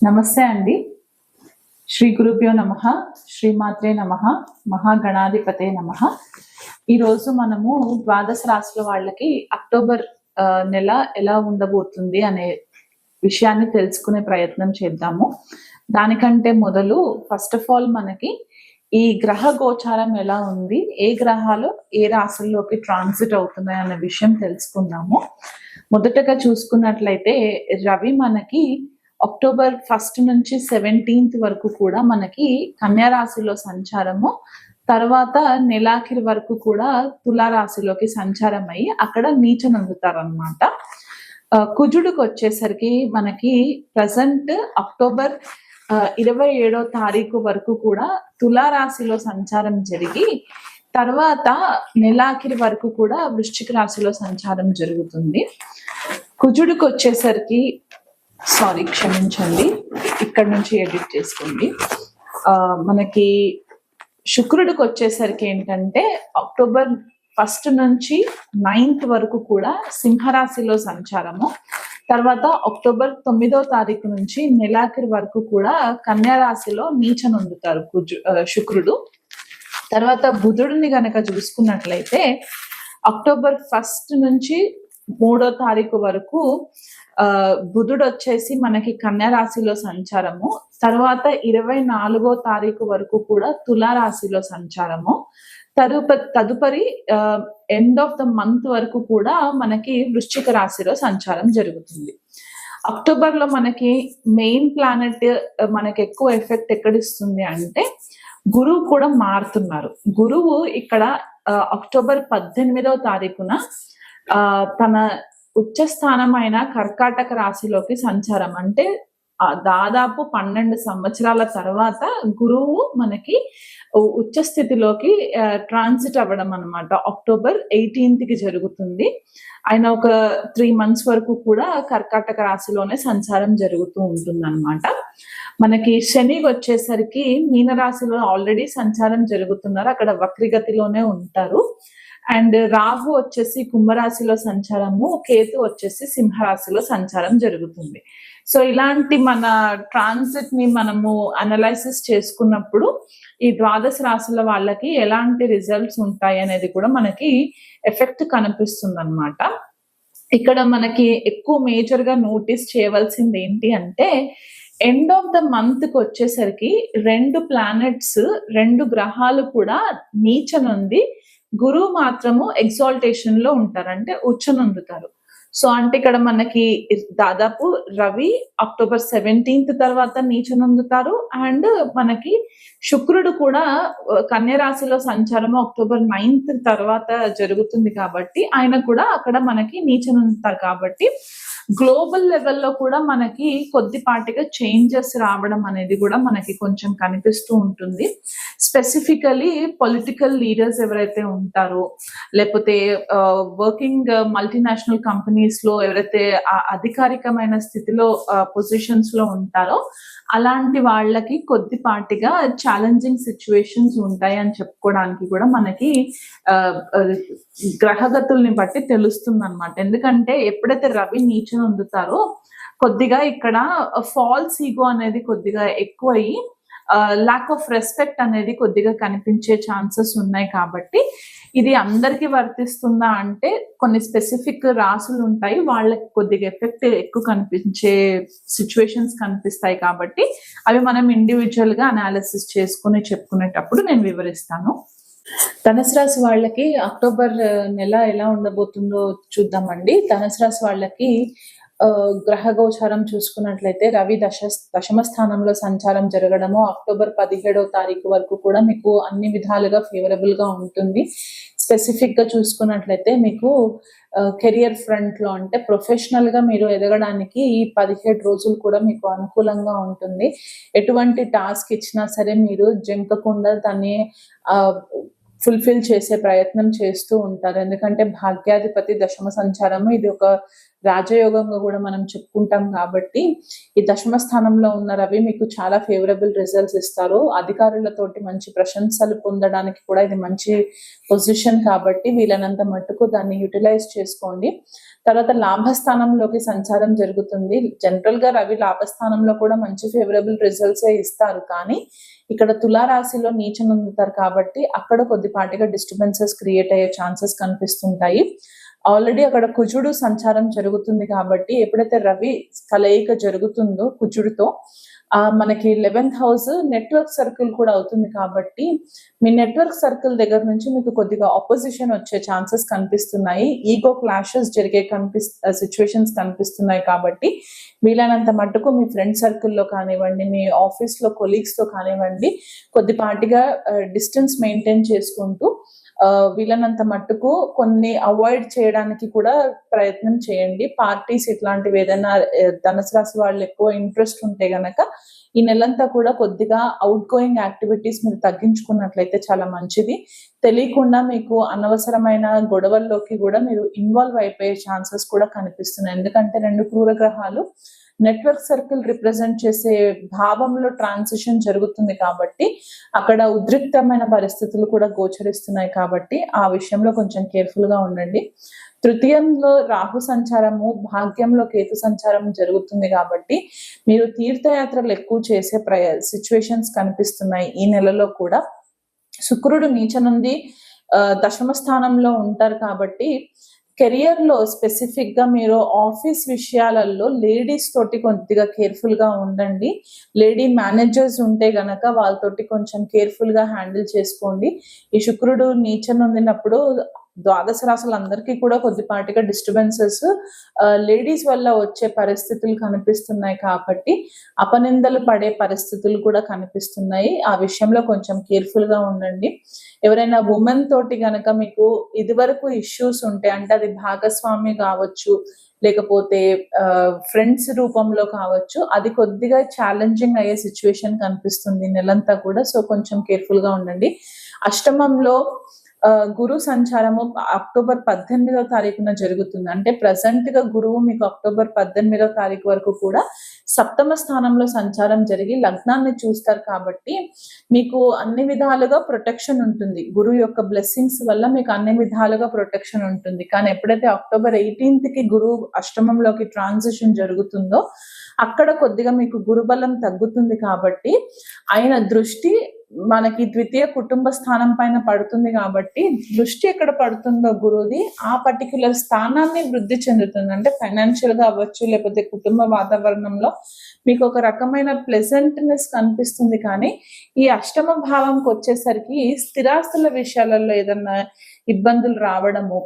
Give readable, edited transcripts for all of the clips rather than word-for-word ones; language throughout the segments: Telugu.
నమస్తే అండి. శ్రీ గురుభ్యో నమః, శ్రీమాత్రే నమః, మహాగణాధిపతే నమః. ఈరోజు మనము ద్వాదశ రాశుల వాళ్ళకి అక్టోబర్ నెల ఎలా ఉండబోతుంది అనే విషయాన్ని తెలుసుకునే ప్రయత్నం చేద్దాము. దానికంటే మొదలు ఫస్ట్ ఆఫ్ ఆల్ మనకి ఈ గ్రహ గోచారం ఎలా ఉంది, ఏ గ్రహాలు ఏ రాశుల్లోకి ట్రాన్సిట్ అవుతున్నాయి అనే విషయం తెలుసుకుందాము. మొదటగా చూసుకున్నట్లయితే రవి మనకి అక్టోబర్ 1 నుంచి 17 వరకు కూడా మనకి కన్యా రాశిలో సంచారము, తర్వాత నెలాఖరి వరకు కూడా తులారాశిలోకి సంచారం అయ్యి అక్కడ నీచనందుతారు అనమాట. కుజుడికి వచ్చేసరికి మనకి ప్రజెంట్ అక్టోబర్ 27వ తారీఖు వరకు కూడా తులారాశిలో సంచారం జరిగి తర్వాత నెలాఖరి వరకు కూడా వృశ్చిక రాశిలో సంచారం జరుగుతుంది. కుజుడికి వచ్చేసరికి క్షమించండి, ఇక్కడ నుంచి ఎడిట్ చేసుకోండి. మనకి శుక్రుడికి వచ్చేసరికి ఏంటంటే అక్టోబర్ 1 నుంచి 9th వరకు కూడా సింహరాశిలో సంచారము, తర్వాత అక్టోబర్ 9వ తారీఖు నుంచి నెలాఖరి వరకు కూడా కన్యా రాశిలో నీచనొందుతారు శుక్రుడు. తర్వాత బుధుడిని గనక చూసుకున్నట్లయితే అక్టోబర్ 1 నుంచి 3వ తారీఖు వరకు బుధుడు వచ్చేసి మనకి కన్యా రాశిలో సంచారము, తర్వాత 24వ తారీఖు వరకు కూడా తులారాశిలో సంచారము, తదుపరి ఎండ్ ఆఫ్ ద మంత్ వరకు కూడా మనకి వృశ్చిక రాశిలో సంచారం జరుగుతుంది. అక్టోబర్ లో మనకి మెయిన్ ప్లానెట్ మనకి ఎక్కువ ఎఫెక్ట్ ఎక్కడిస్తుంది అంటే గురువు కూడా మారుతున్నారు. గురువు ఇక్కడ అక్టోబర్ 18వ తారీఖున తన ఉచ్చ స్థానమైన కర్కాటక రాశిలోకి సంచారం, అంటే దాదాపు 12 సంవత్సరాల తర్వాత గురువు మనకి ఉచ్చ స్థితిలోకి ట్రాన్సిట్ అవ్వడం అనమాట. అక్టోబర్ 18కి జరుగుతుంది. ఆయన ఒక 3 months వరకు కూడా కర్కాటక రాశిలోనే సంచారం జరుగుతూ ఉంటుంది అనమాట. మనకి శని వచ్చేసరికి మీనరాశిలో ఆల్రెడీ సంచారం జరుగుతున్నారు, అక్కడ వక్రిగతిలోనే ఉంటారు. అండ్ రాహు వచ్చేసి కుంభరాశిలో సంచారము, కేతు వచ్చేసి సింహరాశిలో సంచారం జరుగుతుంది. సో ఇలాంటి మన ట్రాన్సిట్ ని మనము అనలైసిస్ చేసుకున్నప్పుడు ఈ ద్వాదశ రాశుల వాళ్ళకి ఎలాంటి రిజల్ట్స్ ఉంటాయి అనేది కూడా మనకి ఎఫెక్ట్ కనిపిస్తుంది అనమాట. ఇక్కడ మనకి ఎక్కువ మేజర్ గా నోటీస్ చేయవలసింది ఏంటి అంటే ఎండ్ ఆఫ్ ద మంత్ కి వచ్చేసరికి 2 ప్లానెట్స్ 2 గ్రహాలు కూడా నీచనుంది, గురువు మాత్రము ఎగ్జాల్టేషన్ లో ఉంటారు, అంటే ఉచ్చనందుతారు. సో అంటే ఇక్కడ మనకి దాదాపు రవి అక్టోబర్ 17th తర్వాత నీచనందుతారు, అండ్ మనకి శుక్రుడు కూడా కన్యా రాశిలో సంచారము అక్టోబర్ 9th తర్వాత జరుగుతుంది కాబట్టి ఆయన కూడా అక్కడ మనకి నీచనందుతారు. కాబట్టి గ్లోబల్ లెవెల్లో కూడా మనకి కొద్దిపాటిగా చేంజెస్ రావడం అనేది కూడా మనకి కొంచెం కనిపిస్తూ ఉంటుంది. స్పెసిఫికలీ పొలిటికల్ లీడర్స్ ఎవరైతే ఉంటారో, లేకపోతే వర్కింగ్ మల్టీనేషనల్ కంపెనీస్ లో ఎవరైతే అధికారికమైన స్థితిలో పొజిషన్స్ లో ఉంటారో అలాంటి వాళ్ళకి కొద్దిపాటిగా ఛాలెంజింగ్ సిచ్యువేషన్స్ ఉంటాయి అని చెప్పుకోవడానికి కూడా మనకి గ్రహగతుల్ని బట్టి తెలుస్తుంది అనమాట. ఎందుకంటే ఎప్పుడైతే రవి నీచన అందుతారో కొద్దిగా ఇక్కడ ఫాల్స్ ఈగో అనేది కొద్దిగా ఎక్కువయ్యి ల్యాక్ ఆఫ్ రెస్పెక్ట్ అనేది కొద్దిగా కనిపించే ఛాన్సెస్ ఉన్నాయి. కాబట్టి ఇది అందరికీ వర్తిస్తుందా అంటే కొన్ని స్పెసిఫిక్ రాసులు ఉంటాయి, వాళ్ళకి కొద్దిగా ఎఫెక్ట్ ఎక్కువ కనిపించే సిచ్యువేషన్స్ కనిపిస్తాయి. కాబట్టి అవి మనం ఇండివిజువల్ గా అనాలిసిస్ చేసుకుని చెప్పుకునేటప్పుడు నేను వివరిస్తాను. ధనుసు రాశి వాళ్ళకి అక్టోబర్ నెల ఎలా ఉండబోతుందో చూద్దామండి. ధనుసు రాశి వాళ్ళకి గ్రహ గోచారం చూసుకున్నట్లయితే రవి దశమ స్థానంలో సంచారం జరగడము అక్టోబర్ 17వ తారీఖు వరకు కూడా మీకు అన్ని విధాలుగా ఫేవరబుల్ గా ఉంటుంది. స్పెసిఫిక్ గా చూసుకున్నట్లయితే మీకు కెరియర్ ఫ్రంట్ లో అంటే ప్రొఫెషనల్ గా మీరు ఎదగడానికి ఈ 17 రోజులు కూడా మీకు అనుకూలంగా ఉంటుంది. ఎటువంటి టాస్క్ ఇచ్చినా సరే మీరు జంకకుండా దాన్ని ఫుల్ఫిల్ చేసే ప్రయత్నం చేస్తూ ఉంటారు. ఎందుకంటే భాగ్యాధిపతి దశమ సంచారము, ఇది ఒక రాజయోగంగా కూడా మనం చెప్పుకుంటాం. కాబట్టి ఈ దశమ స్థానంలో ఉన్న రవి మీకు చాలా ఫేవరబుల్ రిజల్ట్స్ ఇస్తారు. అధికారులతోటి మంచి ప్రశంసలు పొందడానికి కూడా ఇది మంచి పొజిషన్. కాబట్టి వీలైనంత మట్టుకు దాన్ని యూటిలైజ్ చేసుకోండి. తర్వాత లాభస్థానంలోకి సంచారం జరుగుతుంది. జనరల్ గా రవి లాభస్థానంలో కూడా మంచి ఫేవరబుల్ రిజల్ట్స్ ఇస్తారు, కానీ ఇక్కడ తులారాశిలో నీచం పొందుతారు కాబట్టి అక్కడ కొద్దిపాటిగా డిస్టర్బెన్సెస్ క్రియేట్ అయ్యే ఛాన్సెస్ కనిపిస్తుంటాయి. ఆల్రెడీ అక్కడ కుజుడు సంచారం జరుగుతుంది కాబట్టి ఎప్పుడైతే రవి కలయిక జరుగుతుందో కుజుడితో మనకి 11th హౌస్ నెట్వర్క్ సర్కిల్ కూడా అవుతుంది కాబట్టి మీ నెట్వర్క్ సర్కిల్ దగ్గర నుంచి మీకు కొద్దిగా ఆపోజిషన్ వచ్చే ఛాన్సెస్ కనిపిస్తున్నాయి. ఈగో క్లాషెస్ జరిగే సిచ్యువేషన్స్ కనిపిస్తున్నాయి కాబట్టి వీలైనంత మట్టుకు మీ ఫ్రెండ్ సర్కిల్లో కానివ్వండి, మీ ఆఫీస్లో కొలీగ్స్తో కానివ్వండి, కొద్దిపాటిగా డిస్టెన్స్ మెయింటైన్ చేసుకుంటూ వీలైనంత మట్టుకు కొన్ని అవాయిడ్ చేయడానికి కూడా ప్రయత్నం చేయండి. పార్టీస్ ఇట్లాంటివి ఏదైనా ధనుసు రాశి వాళ్ళు ఎక్కువ ఇంట్రెస్ట్ ఉంటే గనక ఈ నెలంతా కూడా కొద్దిగా అవుట్ గోయింగ్ యాక్టివిటీస్ మీరు తగ్గించుకున్నట్లయితే చాలా మంచిది. తెలియకుండా మీకు అనవసరమైన గొడవల్లోకి కూడా మీరు ఇన్వాల్వ్ అయిపోయే ఛాన్సెస్ కూడా కనిపిస్తున్నాయి. ఎందుకంటే 2 క్రూర గ్రహాలు నెట్వర్క్ సర్కిల్ రిప్రజెంట్ చేసే భావంలో ట్రాన్సిషన్ జరుగుతుంది కాబట్టి అక్కడ ఉద్రిక్తమైన పరిస్థితులు కూడా గోచరిస్తున్నాయి కాబట్టి ఆ విషయంలో కొంచెం కేర్ఫుల్ గా ఉండండి. తృతీయంలో రాహు సంచారము, భాగ్యంలో కేతు సంచారం జరుగుతుంది కాబట్టి మీరు తీర్థయాత్రలు ఎక్కువ చేసే సిచ్యువేషన్స్ కనిపిస్తున్నాయి. ఈ నెలలో కూడా శుక్రుడు నీచ నుండి దశమ స్థానంలో ఉంటారు కాబట్టి కెరియర్ లో స్పెసిఫిక్ గా మీరు ఆఫీస్ విషయాలలో లేడీస్ తోటి కొద్దిగా కేర్ఫుల్ గా ఉండండి. లేడీ మేనేజర్స్ ఉంటే గనక వాళ్ళతోటి కొంచెం కేర్ఫుల్ గా హ్యాండిల్ చేసుకోండి. ఈ శుక్రుడు నీచ నొందినప్పుడు ద్వాదశ రాశులందరికీ కూడా కొద్దిపాటిగా డిస్టర్బెన్సెస్ లేడీస్ వల్ల వచ్చే పరిస్థితులు కనిపిస్తున్నాయి కాబట్టి అపనిందలు పడే పరిస్థితులు కూడా కనిపిస్తున్నాయి. ఆ విషయంలో కొంచెం కేర్ఫుల్ గా ఉండండి. ఎవరైనా ఉమెన్ తోటి గనక మీకు ఇదివరకు ఇష్యూస్ ఉంటే, అంటే అది భాగస్వామి కావచ్చు, లేకపోతే ఫ్రెండ్స్ రూపంలో కావచ్చు, అది కొద్దిగా ఛాలెంజింగ్ అయ్యే సిచ్యువేషన్ కనిపిస్తుంది నెలంతా కూడా. సో కొంచెం కేర్ఫుల్ గా ఉండండి. అష్టమంలో గురు సంచారము అక్టోబర్ 18వ తారీఖున జరుగుతుంది. అంటే ప్రజెంట్ గా గురువు మీకు అక్టోబర్ 18వ తారీఖు వరకు కూడా సప్తమ స్థానంలో సంచారం జరిగి లగ్నాన్ని చూస్తారు కాబట్టి మీకు అన్ని విధాలుగా ప్రొటెక్షన్ ఉంటుంది. గురువు యొక్క బ్లెస్సింగ్స్ వల్ల మీకు అన్ని విధాలుగా ప్రొటెక్షన్ ఉంటుంది. కానీ ఎప్పుడైతే అక్టోబర్ 18th కి గురువు అష్టమంలోకి ట్రాన్సిషన్ జరుగుతుందో అక్కడ కొద్దిగా మీకు గురుబలం తగ్గుతుంది కాబట్టి ఆయన దృష్టి మనకి ద్వితీయ కుటుంబ స్థానం పైన పడుతుంది కాబట్టి దృష్టి ఎక్కడ పడుతుందో గురువుది ఆ పర్టికులర్ స్థానాన్ని వృద్ధి చెందుతుంది. అంటే ఫైనాన్షియల్ గా అవ్వచ్చు, లేకపోతే కుటుంబ వాతావరణంలో మీకు ఒక రకమైన ప్లెజెంట్నెస్ కనిపిస్తుంది. కానీ ఈ అష్టమ భావంకి వచ్చేసరికి స్థిరాస్తుల విషయాలలో ఏదన్నా ఇబ్బందులు రావడము,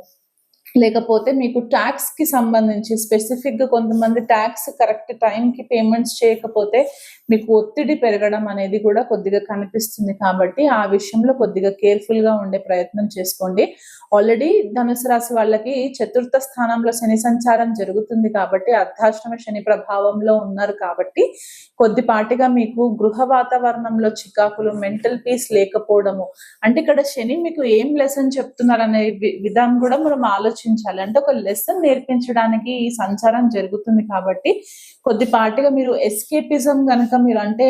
లేకపోతే మీకు ట్యాక్స్ కి సంబంధించి స్పెసిఫిక్ గా కొంతమంది ట్యాక్స్ కరెక్ట్ టైం కి పేమెంట్స్ చేయకపోతే మీకు ఒత్తిడి పెరగడం అనేది కూడా కొద్దిగా కనిపిస్తుంది. కాబట్టి ఆ విషయంలో కొద్దిగా కేర్ఫుల్ గా ఉండే ప్రయత్నం చేసుకోండి. ఆల్రెడీ ధనుసు రాశి వాళ్ళకి చతుర్థ స్థానంలో శని సంచారం జరుగుతుంది కాబట్టి అర్ధాష్టమ శని ప్రభావంలో ఉన్నారు కాబట్టి కొద్దిపాటిగా మీకు గృహ వాతావరణంలో చికాకులు, మెంటల్ పీస్ లేకపోవడము, అంటే ఇక్కడ శని మీకు ఏం లెసన్ చెప్తున్నారు అనే విధానం కూడా మనం ఆలోచించాలి. అంటే ఒక లెసన్ నేర్పించడానికి ఈ సంచారం జరుగుతుంది కాబట్టి కొద్దిపాటిగా మీరు ఎస్కేపిజం కనుక మీరు అంటే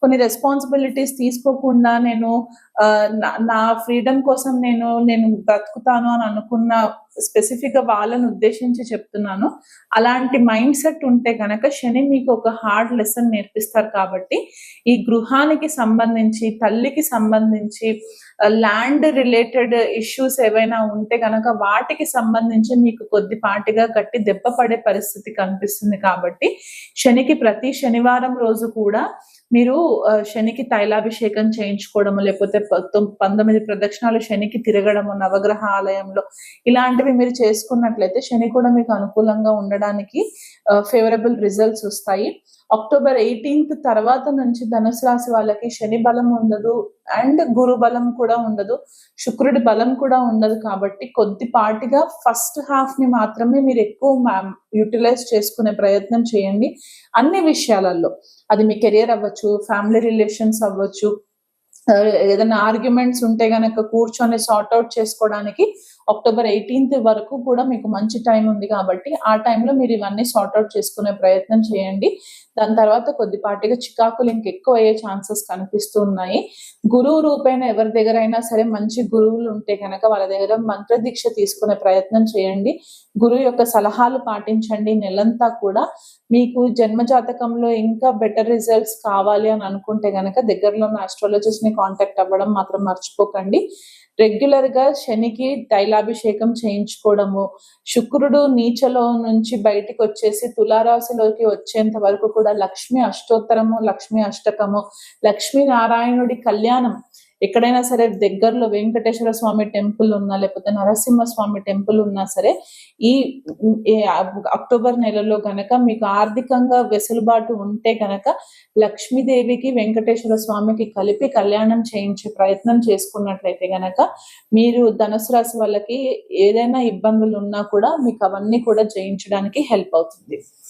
కొన్ని రెస్పాన్సిబిలిటీస్ తీసుకోకుండా నేను నా ఫ్రీడమ్ కోసం నేను బ్రతుకుతాను అని అనుకున్న స్పెసిఫిక్ గా వాళ్ళని ఉద్దేశించి చెప్తున్నాను. అలాంటి మైండ్ సెట్ ఉంటే కనుక శని మీకు ఒక హార్డ్ లెసన్ నేర్పిస్తారు. కాబట్టి ఈ గృహానికి సంబంధించి, తల్లికి సంబంధించి, ల్యాండ్ రిలేటెడ్ ఇష్యూస్ ఏవైనా ఉంటే కనుక వాటికి సంబంధించి మీకు కొద్దిపాటిగా గట్టి దెబ్బ పడే పరిస్థితి కనిపిస్తుంది. కాబట్టి శనికి ప్రతి శనివారం రోజు కూడా మీరు శనికి తైలాభిషేకం చేయించుకోవడము, లేకపోతే 19 ప్రదక్షిణాలు శనికి తిరగడము నవగ్రహ ఆలయంలో, ఇలాంటివి మీరు చేసుకున్నట్లయితే శని కూడా మీకు అనుకూలంగా ఉండడానికి ఫేవరబుల్ రిజల్ట్స్ వస్తాయి. అక్టోబర్ 18th తర్వాత నుంచి ధనుసు రాశి వాళ్ళకి శని బలం ఉండదు అండ్ గురు బలం కూడా ఉండదు, శుక్రుడి బలం కూడా ఉండదు. కాబట్టి కొద్దిపాటిగా ఫస్ట్ హాఫ్ ని మాత్రమే మీరు ఎక్కువ యూటిలైజ్ చేసుకునే ప్రయత్నం చేయండి. అన్ని విషయాలలో, అది మీ కెరియర్ అవ్వచ్చు, ఫ్యామిలీ రిలేషన్స్ అవ్వచ్చు, ఏదైనా ఆర్గ్యుమెంట్స్ ఉంటే గనక కూర్చొని సార్ట్ అవుట్ చేసుకోవడానికి అక్టోబర్ 18th వరకు కూడా మీకు మంచి టైం ఉంది కాబట్టి ఆ టైంలో మీరు ఇవన్నీ సార్ట్అవుట్ చేసుకునే ప్రయత్నం చేయండి. దాని తర్వాత కొద్దిపాటిగా చికాకులు ఇంకెక్కువ అయ్యే ఛాన్సెస్ కనిపిస్తూ ఉన్నాయి. గురువు రూపేణ ఎవరి దగ్గర అయినా సరే మంచి గురువులు ఉంటే కనుక వాళ్ళ దగ్గర మంత్ర దీక్ష తీసుకునే ప్రయత్నం చేయండి. గురువు యొక్క సలహాలు పాటించండి. నెలంతా కూడా మీకు జన్మ జాతకంలో ఇంకా బెటర్ రిజల్ట్స్ కావాలి అని అనుకుంటే గనక దగ్గరలో ఉన్న ఆస్ట్రాలజిస్ట్ ని కాంటాక్ట్ అవ్వడం మాత్రం మర్చిపోకండి. రెగ్యులర్ గా శనికి తైలాభిషేకం చేయించుకోవడము, శుక్రుడు నీచలో నుంచి బయటికి వచ్చేసి తులారాశిలోకి వచ్చేంత వరకు కూడా లక్ష్మి అష్టోత్తరము, లక్ష్మి అష్టకము, లక్ష్మీ నారాయణుడి కళ్యాణం ఎక్కడైనా సరే దగ్గరలో వెంకటేశ్వర స్వామి టెంపుల్ ఉన్నా లేకపోతే నరసింహ స్వామి టెంపుల్ ఉన్నా సరే ఈ అక్టోబర్ నెలలో గనక మీకు ఆర్థికంగా వెసులుబాటు ఉంటే గనక లక్ష్మీదేవికి వెంకటేశ్వర స్వామికి కలిపి కళ్యాణం చేయించే ప్రయత్నం చేసుకున్నట్లయితే గనక మీరు ధనుసు రాశి వాళ్ళకి ఏదైనా ఇబ్బందులు ఉన్నా కూడా మీకు అవన్నీ కూడా జయించడానికి హెల్ప్ అవుతుంది.